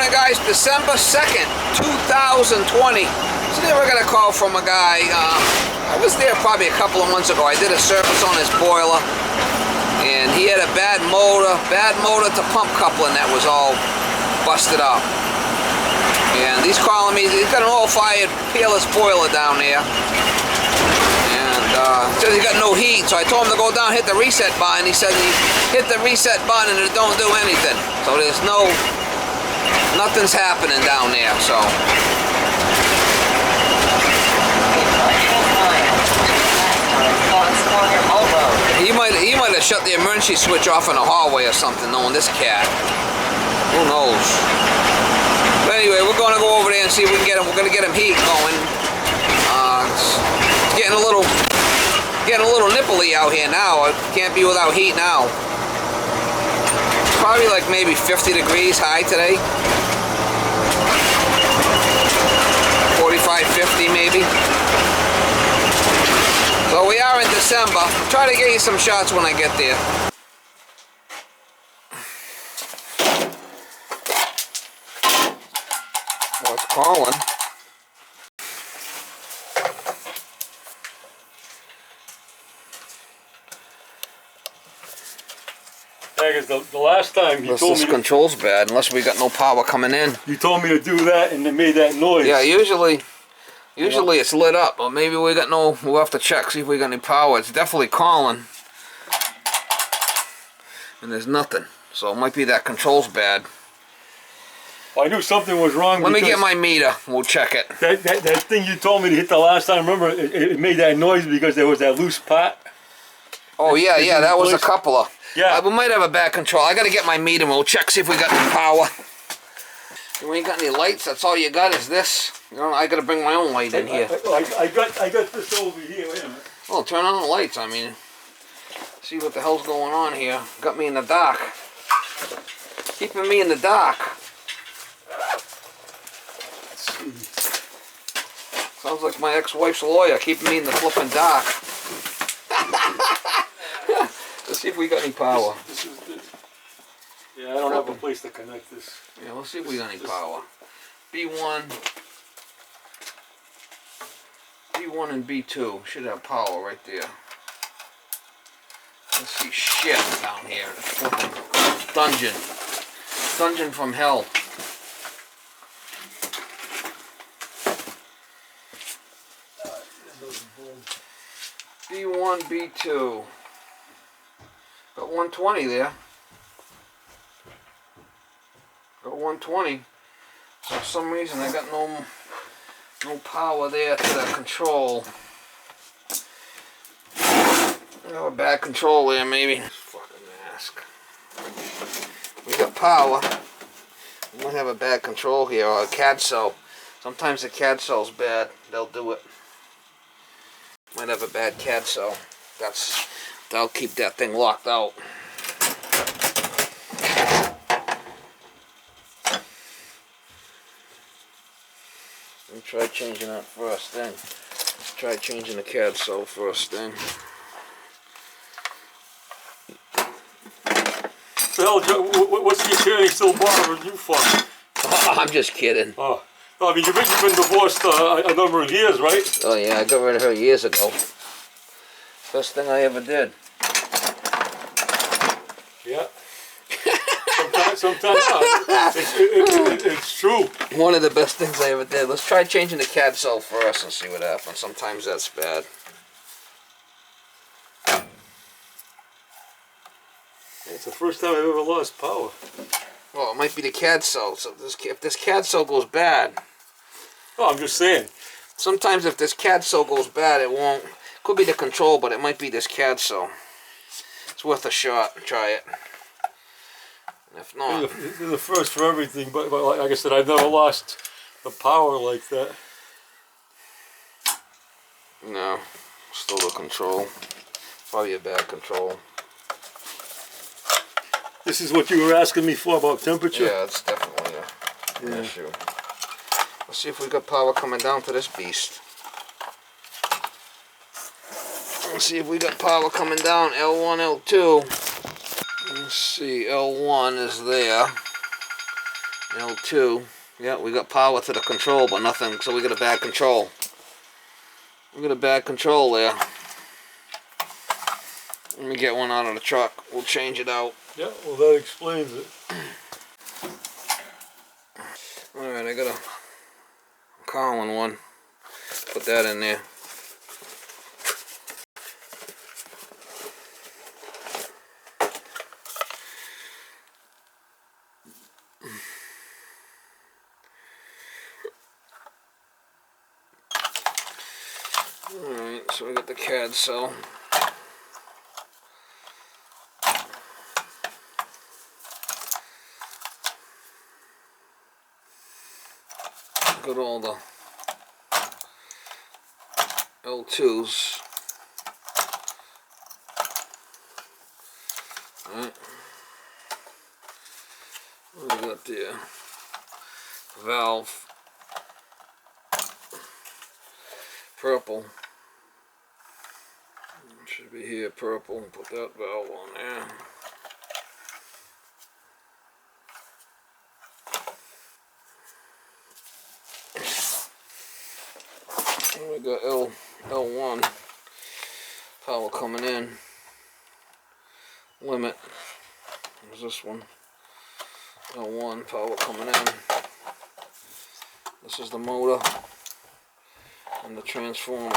morning, guys. December 2nd, 2020. Today we're going to call from a guy. I was there probably a couple of months ago. I did a service on his boiler, and he had a bad motor to pump coupling that was all busted up. And he's calling me. He's got an all-fired Peerless boiler down there. Says he got no heat, so I told him to go down and hit the reset button. He said he hit the reset button and it don't do anything. So there's nothing's happening down there. So he might have shut the emergency switch off in the hallway or something, knowing this cat. Who knows? But anyway, we're going to go over there and see if we can get him. We're going to get him heat going. It's getting a little nipply out here now. It can't be without heat now. It's probably like maybe 50 degrees high today. 45, 50 maybe. So we are in December. I'll try to get you some shots when I get there. Well, it's calling. Because the last time you told me... This control's bad, unless we got no power coming in. You told me to do that and it made that noise. Yeah, usually it's lit up, but maybe we got no... We'll have to check, see if we got any power. It's definitely calling. And there's nothing. So it might be that control's bad. I knew something was wrong. Let me get my meter. We'll check it. That thing you told me to hit the last time, remember, it made that noise because there was that loose part. Oh, yeah, that was a couple of... Yeah. We might have a bad control. I gotta get my meter and we'll check, see if we got any power. You ain't got any lights, that's all you got is this. You know, I gotta bring my own light in here. I got this over here, wait a minute. Well, turn on the lights, I mean. See what the hell's going on here. Got me in the dark. Keeping me in the dark. Let's see. Sounds like my ex-wife's lawyer, keeping me in the flipping dark. Let's see if we got any power. This is good. Yeah, I don't have a place to connect this. Yeah, let's see if we got any power. B1 and B2 should have power right there. Let's see, shit down here. Dungeon from hell. B1, B2. Got 120 there. Got 120. So for some reason I got no power there to the control. I have a bad control there maybe. Fucking mask. We got power. We might have a bad control here, or a CAD cell. Sometimes the CAD cell's bad. They'll do it. Might have a bad CAD cell. That'll keep that thing locked out. Let me try changing that first thing. Try changing the CAD cell first thing. The hell, what's your carrying still bothering you for? I'm just kidding. Oh, I mean, you've been divorced a number of years, right? Oh yeah, I got rid of her years ago. Best thing I ever did. Yeah. Sometimes it's true. One of the best things I ever did. Let's try changing the CAD cell first and see what happens. Sometimes that's bad. It's the first time I've ever lost power. Well, it might be the CAD cell. So if this CAD cell goes bad... Oh, I'm just saying. Sometimes if this CAD cell goes bad, it won't... Could be the control, but it might be this CAD cell. It's worth a shot. Try it. If not... It's the first for everything, but like I said, I've never lost the power like that. No. Still the control. Probably a bad control. This is what you were asking me for about temperature? Yeah, it's definitely an issue. Let's see if we got power coming down to this beast. Let's see if we got power coming down. L1, L2. Let's see, L1 is there. L2. Yeah, we got power to the control, but nothing, so we got a bad control. We got a bad control there. Let me get one out of the truck. We'll change it out. Yeah, well that explains it. Alright, I got a Colin one. Put that in there. Alright, so we got the CAD cell. Got all the L2s. Alright. What do we got there? Valve. Purple. Should be here, purple. Put that valve on there. And we got L1. Power coming in. Limit. There's this one. L1, power coming in. This is the motor and the transformer.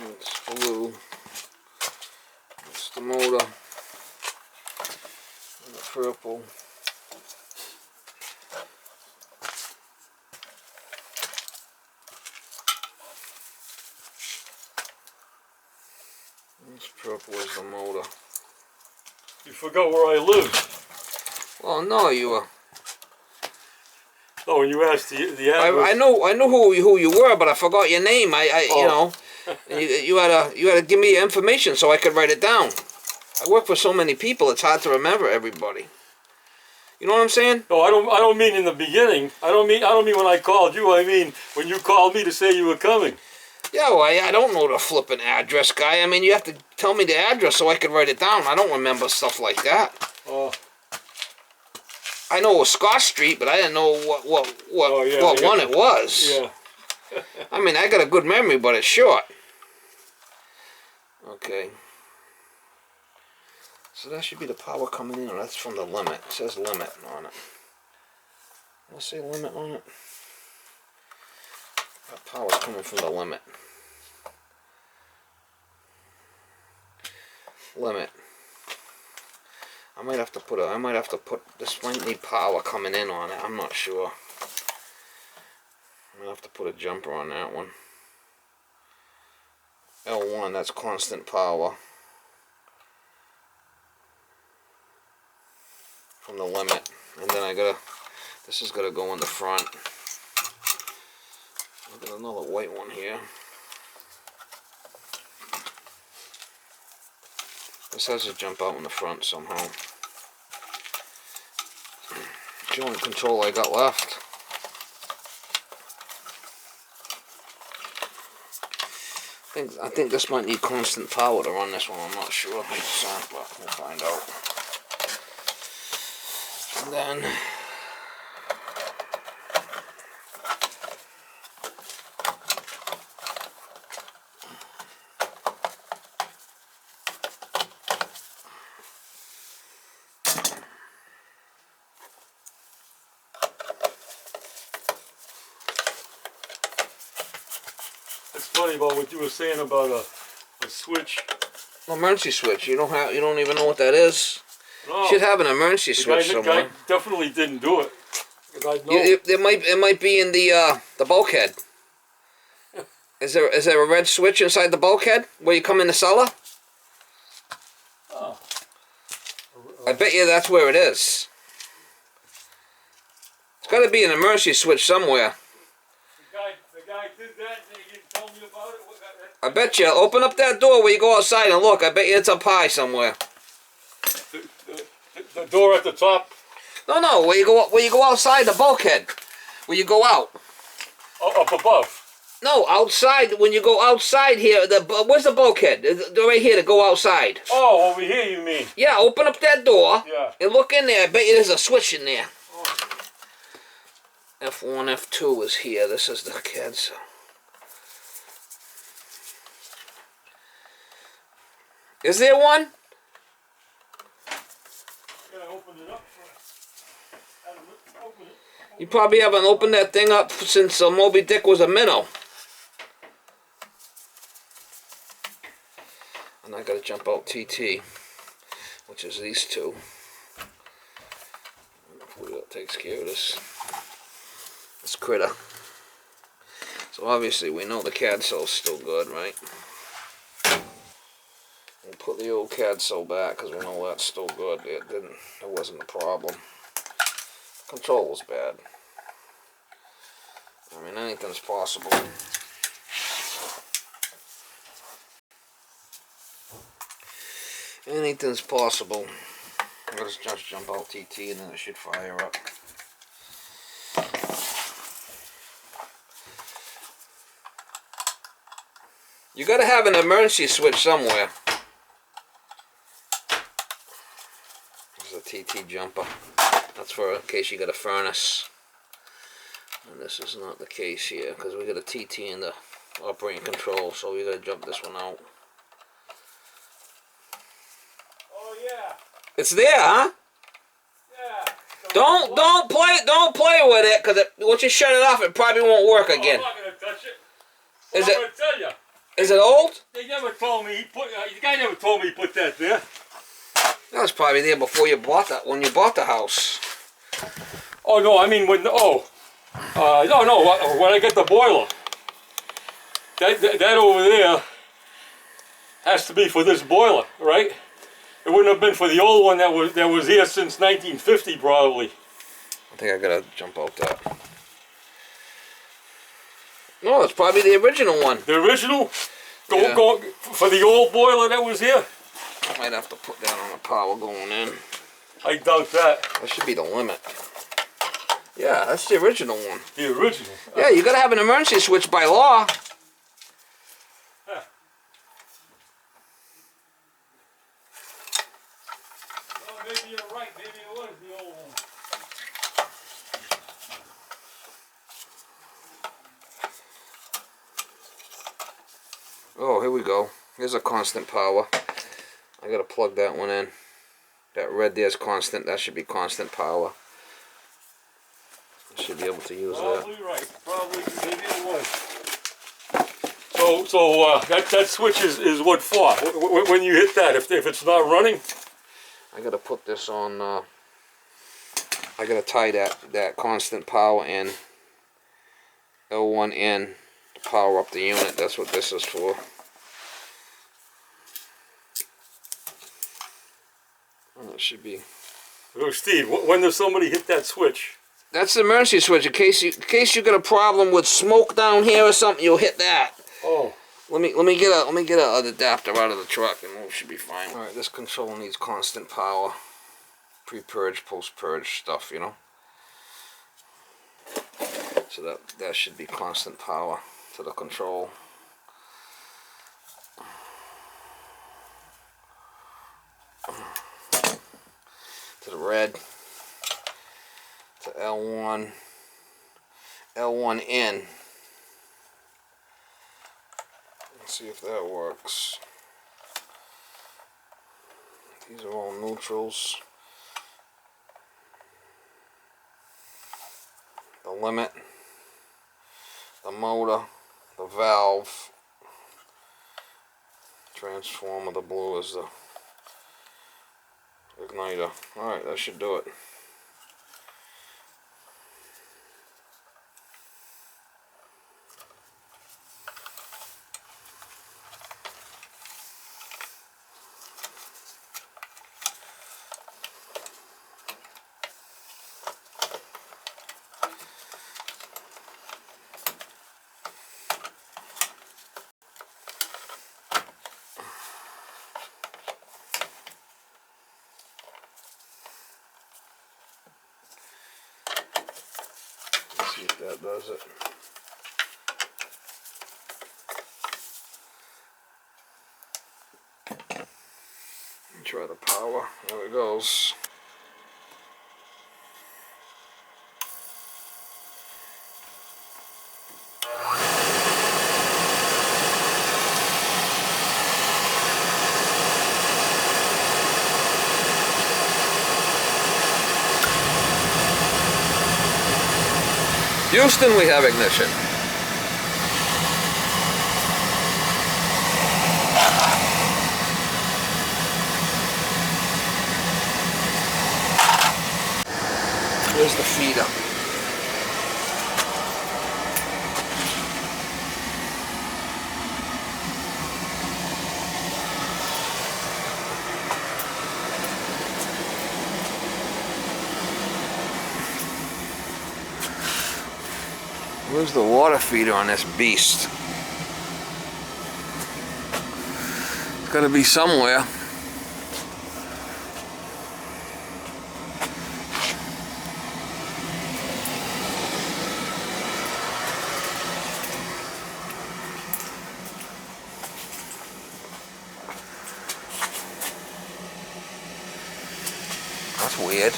It's blue. It's the motor. And the purple. This purple is the motor. You forgot where I live. Well, no, you were. Oh, when you asked the address. I know who you were, but I forgot your name. You know, you had to give me your information so I could write it down. I work for so many people; it's hard to remember everybody. You know what I'm saying? No, I don't mean in the beginning. I don't mean when I called you. I mean when you called me to say you were coming. Yeah, well, I don't know the flipping address, guy. I mean, you have to tell me the address so I could write it down. I don't remember stuff like that. Oh. I know it was Scott Street, but I didn't know what one it was. Yeah. I mean, I got a good memory, but it's short. Okay. So that should be the power coming in. That's from the limit. It says limit on it. Let's say limit on it. That power's coming from the limit. Limit. I might have to put this might need power coming in on it. I'm not sure. I'm gonna have to put a jumper on that one. L1, that's constant power. From the limit. And then this is gonna go in the front. I've got another white one here. This has to jump out in the front somehow. It's the only control I got left. I think this might need constant power to run this one. I'm not sure 100%, but we'll find out. And then It's funny about what you were saying about a switch. emergency switch. You don't even know what that is. No. Should have an emergency switch The somewhere. guy definitely didn't do it. It might be in the bulkhead. Is there a red switch inside the bulkhead where you come in the cellar? Oh. I bet you that's where it is. It's got to be an emergency switch somewhere. The guy did that and he didn't tell me about it. I bet you. Open up that door where you go outside and look. I bet you it's up high somewhere. The door at the top? No, where you go outside the bulkhead. Where you go out. Oh, up above. No, outside. When you go outside here, where's the bulkhead? They're right here to go outside. Oh, over here you mean? Yeah, open up that door. Yeah. And look in there. I bet you there's a switch in there. F1, F2 is here. This is the cancel. Is there one? Yeah, open it up first. Open it. You probably haven't opened that thing up since Moby Dick was a minnow. And I gotta jump out TT, which is these two. Hopefully that takes care of this critter. So obviously we know the CAD cell's still good, right? We'll put the old CAD cell back because we know that's still good. It wasn't a problem. Control was bad. I mean, anything's possible. Anything's possible. Let's just jump out TT and then it should fire up. You gotta have an emergency switch somewhere. There's a TT jumper. That's for in case you got a furnace. And this is not the case here because we got a TT in the operating control, so we gotta jump this one out. Oh yeah. It's there, huh? Yeah. Don't play with it because once you shut it off, it probably won't work again. I'm not gonna touch it. Is I'm it? gonna tell you. Is it old? They never told me the guy never told me he put that there. That was probably there before you bought that. When you bought the house. Oh no, I mean when no, when I get the boiler. That over there has to be for this boiler, right? It wouldn't have been for the old one that was here since 1950 probably. I think I gotta jump out that. No, it's probably the original one. The original? Yeah. Go for the old boiler that was here? I might have to put that on the power going in. I doubt that. That should be the limit. Yeah, that's the original one. The original? Yeah, you gotta have an emergency switch by law. Huh. Well, maybe you're right. Maybe it was the old one. Oh, here we go. Here's a constant power. I gotta plug that one in. That red there's constant. That should be constant power. I should be able to use Probably that. right. Probably maybe it was. So that switch is what for? When you hit that, if it's not running? I gotta put this on. I gotta tie that constant power in. L1 in to power up the unit. That's what this is for. It should be. Oh, Steve, when does somebody hit that switch? That's the emergency switch. In case you got a problem with smoke down here or something, you'll hit that. Oh. Let me get an adapter out of the truck and we should be fine. All right, this control needs constant power. Pre-purge, post-purge stuff, you know. So that should be constant power to the control. To the red. To L1. L1 in. Let's see if that works. These are all neutrals. The limit, the motor, the valve, transformer, the blue is the igniter. Alright, that should do it. See if that does it. Try the power. There it goes. Houston, we have ignition. Here's the feeder. Where's the water feeder on this beast? It's gotta be somewhere. That's weird.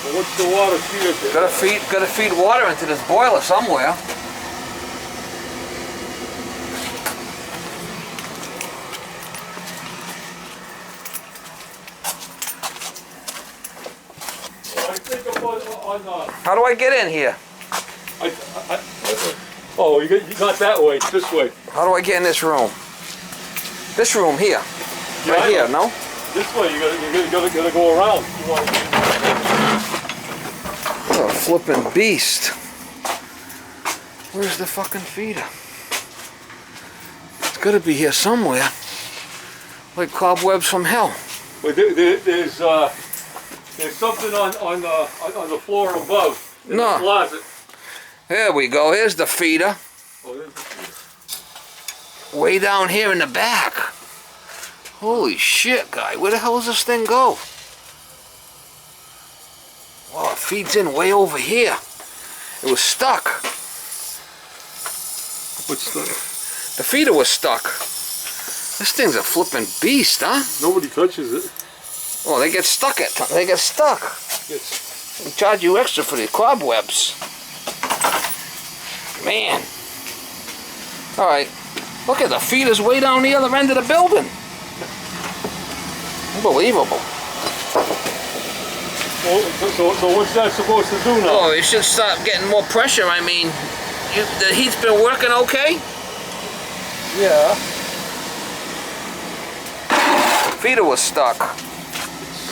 Well, what's the water feeder? Gotta feed water into this boiler somewhere. I think on How do I get in here? oh, you got that way, this way. How do I get in this room? This room here. Yeah, Right here, no? This way, you gotta go around. You want What a flippin' beast. Where's the fucking feeder? It's gotta be here somewhere. Like cobwebs from hell. But there's something on the floor above. In No. the closet. There we go. Here's the feeder. Oh, there's the feeder. Way down here in the back. Holy shit, guy. Where the hell does this thing go? Wow, it feeds in way over here. It was stuck. What's the? The feeder was stuck. This thing's a flippin' beast, huh? Nobody touches it. Oh, they get stuck at times. They get stuck. It's, They charge you extra for the cobwebs. Man. Alright. Look at the feeder's way down the other end of the building. Unbelievable. so what's that supposed to do now? Oh, it should start getting more pressure. I mean, the heat's been working okay? Yeah. Feeder was stuck.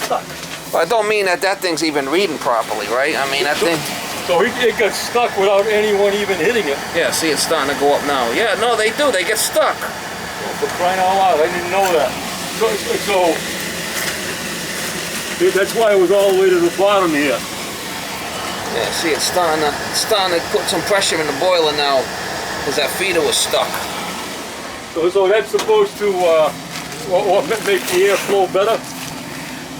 Stuck. But I don't mean that thing's even reading properly, right? I mean, that thing... So it got stuck without anyone even hitting it. Yeah, see, it's starting to go up now. Yeah, no, they do. They get stuck. Oh, for crying out loud, I didn't know that. So that's why it was all the way to the bottom here. Yeah, see, it's starting to put some pressure in the boiler now, because that feeder was stuck. So that's supposed to make the air flow better?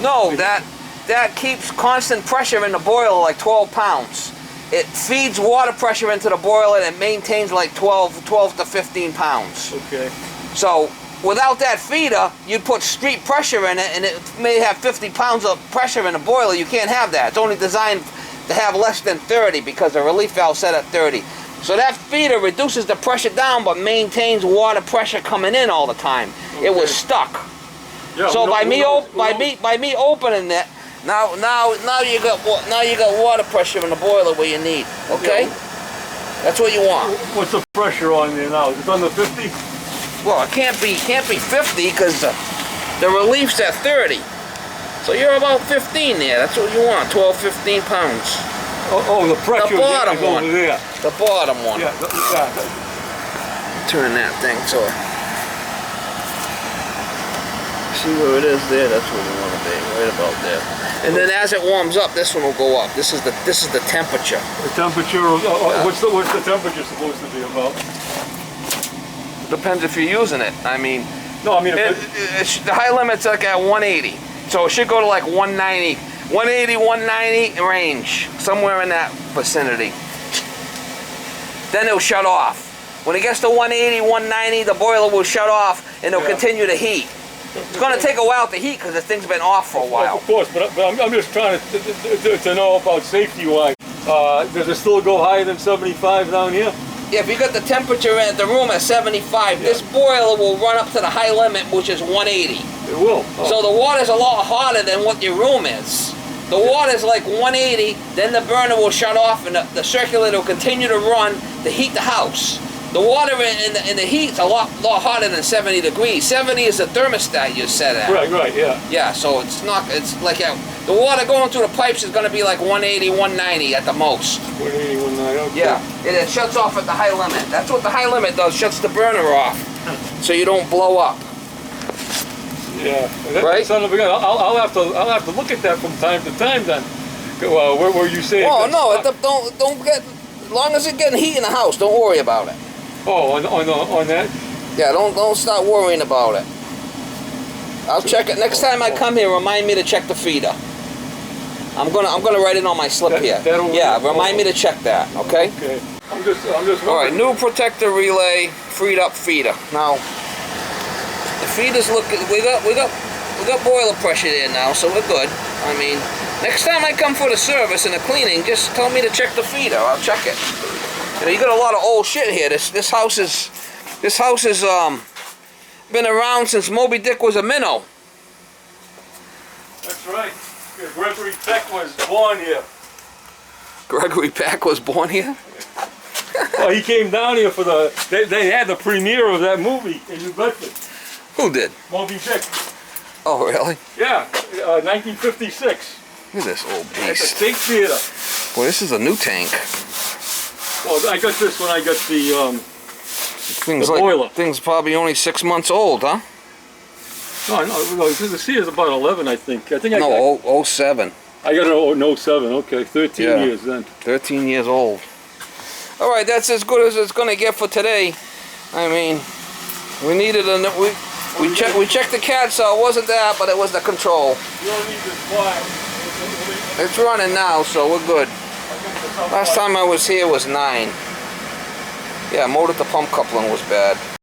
No, that keeps constant pressure in the boiler, like 12 pounds. It feeds water pressure into the boiler and it maintains like 12 to 15 pounds. Okay. So without that feeder, you'd put street pressure in it and it may have 50 pounds of pressure in the boiler. You can't have that. It's only designed to have less than 30 because the relief valve's set at 30. So that feeder reduces the pressure down but maintains water pressure coming in all the time. Okay. It was stuck. Yeah, so by me opening it, now you got water pressure in the boiler where you need. Okay, yeah. That's what you want. What's the pressure on there now? Is it under 50? Well, it can't be 50 because the relief's at 30. So you're about 15 there. That's what you want. 12, 15 pounds. Oh, the pressure. The bottom one. Over there. The bottom one. Yeah. Turn that thing so. See where it is there? That's where we want to be, right about there. And then as it warms up, this one will go up. This is the temperature. The temperature. What's the temperature supposed to be about? Depends if you're using it. I mean. No, I mean the high limit's like at 180, so it should go to like 190, 180, 190 range, somewhere in that vicinity. Then it'll shut off. When it gets to 180, 190, the boiler will shut off and it'll continue to heat. It's going to take a while to heat because the thing's been off for a while. Of course, but I'm just trying to know about safety-wise. Does it still go higher than 75 down here? Yeah, if you got the temperature at the room at 75, this boiler will run up to the high limit, which is 180. It will. Oh. So the water's a lot hotter than what your room is. The water's like 180, then the burner will shut off and the circulator will continue to run to heat the house. The water in the heat's a lot hotter than 70 degrees. 70 is the thermostat you set at. Right, yeah. Yeah, so it's like the water going through the pipes is going to be like 180, 190 at the most. 180, 190, okay. Yeah, and it shuts off at the high limit. That's what the high limit does, shuts the burner off so you don't blow up. Yeah, right. Son of a gun. I'll have to look at that from time to time then. Where you say? Oh no, don't get. As long as it's getting heat in the house, don't worry about it. Oh, on that. Yeah, don't start worrying about it. I'll check it next time I come here. Remind me to check the feeder. I'm gonna write it on my slip here. Yeah, remind me to check that. Okay. Okay. I'm just. All right, new protector relay, freed up feeder. Now, the feeder's looking. We got boiler pressure there now, so we're good. I mean, next time I come for the service and the cleaning, just tell me to check the feeder. I'll check it. You know, you got a lot of old shit here. This house is been around since Moby Dick was a minnow. That's right. Gregory Peck was born here. Gregory Peck was born here? Well, he came down here for they had the premiere of that movie in New Bedford. Who did? Moby Dick. Oh, really? Yeah, 1956. Look at this old At the beast. State Theater. Boy, this is a new tank. Well, I got this when I got the boiler. Thing's probably only 6 months old, huh? No, the C is about 11, I think. No, 07. I got it in 07, okay, 13 years then. 13 years old. All right, that's as good as it's going to get for today. I mean, we needed we checked the cat, so it wasn't that, but it was the control. You don't need this wire. It's running now, so we're good. Last time I was here was 9. Yeah, motor to pump coupling was bad.